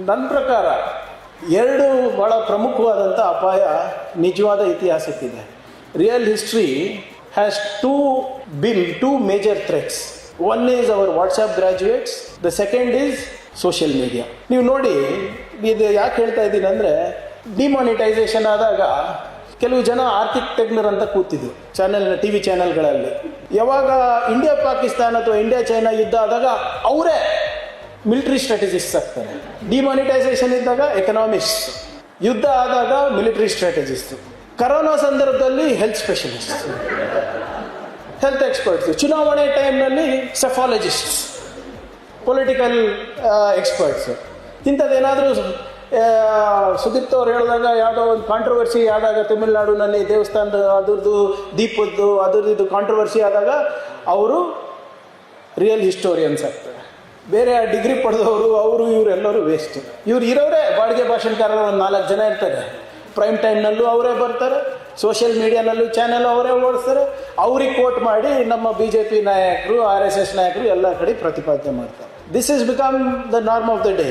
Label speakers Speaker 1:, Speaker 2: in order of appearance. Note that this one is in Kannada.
Speaker 1: ನನ್ನ ಪ್ರಕಾರ ಎರಡು ಭಾಳ ಪ್ರಮುಖವಾದಂಥ ಅಪಾಯ ನಿಜವಾದ ಇತಿಹಾಸಕ್ಕಿದೆ. Real history has two major threats. One is our WhatsApp graduates, the second is social media. ನೀವು ನೋಡಿ, ಇದು ಯಾಕೆ ಹೇಳ್ತಾ ಇದ್ದೀನಿ ಅಂದರೆ, ಡಿಮಾನಿಟೈಸೇಷನ್ ಆದಾಗ ಕೆಲವು ಜನ ಆರ್ಥಿಕ ತಜ್ಞರಂತ ಕೂತಿದ್ರು ಟಿ ವಿ ಚಾನೆಲ್ಗಳಲ್ಲಿ. ಯಾವಾಗ ಇಂಡಿಯಾ ಪಾಕಿಸ್ತಾನ ಅಥವಾ ಇಂಡಿಯಾ ಚೈನಾ ಯುದ್ಧ ಆದಾಗ ಅವರೇ ಮಿಲಿಟರಿ ಸ್ಟ್ರಾಟಜಿಸ್ಟ್ ಆಗ್ತಾರೆ. ಡಿಮಾನಿಟೈಸೇಷನ್ ಇದ್ದಾಗ ಎಕನಾಮಿಕ್ಸ್, ಯುದ್ಧ ಆದಾಗ ಮಿಲಿಟರಿ ಸ್ಟ್ರಾಟಜಿಸ್ಟ್, ಕರೋನಾ ಸಂದರ್ಭದಲ್ಲಿ ಹೆಲ್ತ್ ಸ್ಪೆಷಲಿಸ್ಟ್, ಹೆಲ್ತ್ ಎಕ್ಸ್ಪರ್ಟ್ಸ್, ಚುನಾವಣೆ ಟೈಮ್ನಲ್ಲಿ ಸೆಫಾಲಜಿಸ್ಟ್ಸ್, ಪೊಲಿಟಿಕಲ್ ಎಕ್ಸ್ಪರ್ಟ್ಸ್. ಇಂಥದ್ದೇನಾದರೂ ಸುದೀಪ್ ಅವ್ರು ಹೇಳಿದಾಗ ಯಾವುದೋ ಒಂದು ಕಾಂಟ್ರವರ್ಸಿ ಆದಾಗ ತಮಿಳುನಾಡಿನಲ್ಲಿ ದೇವಸ್ಥಾನದ ಅದ್ರದ್ದು ದೀಪದ್ದು ಅದ್ರದ್ದು ಕಾಂಟ್ರವರ್ಸಿ ಆದಾಗ ಅವರು ರಿಯಲ್ ಹಿಸ್ಟೋರಿಯನ್ಸ್ ಆಗ್ತಾರೆ. ಬೇರೆ ಡಿಗ್ರಿ ಪಡೆದವರು ಅವರು ಇವರೆಲ್ಲರೂ ವೇಸ್ಟ್. ಇವ್ರು ಇರೋರೇ ಬಾಡಿಗೆ ಭಾಷಣಕಾರರು ಒಂದು 4 ಜನ ಇರ್ತಾರೆ. ಪ್ರೈಮ್ ಟೈಮ್ನಲ್ಲೂ ಅವರೇ ಬರ್ತಾರೆ, ಸೋಷಿಯಲ್ ಮೀಡಿಯಾನಲ್ಲೂ ಚಾನೆಲ್ ಅವರೇ ಓಡಿಸ್ತಾರೆ. ಅವ್ರಿಗೆ ಕೋಟ್ ಮಾಡಿ ನಮ್ಮ BJP ನಾಯಕರು, RSS ನಾಯಕರು ಎಲ್ಲ ಕಡೆ ಪ್ರತಿಪಾದನೆ ಮಾಡ್ತಾರೆ. This is become the norm of the day.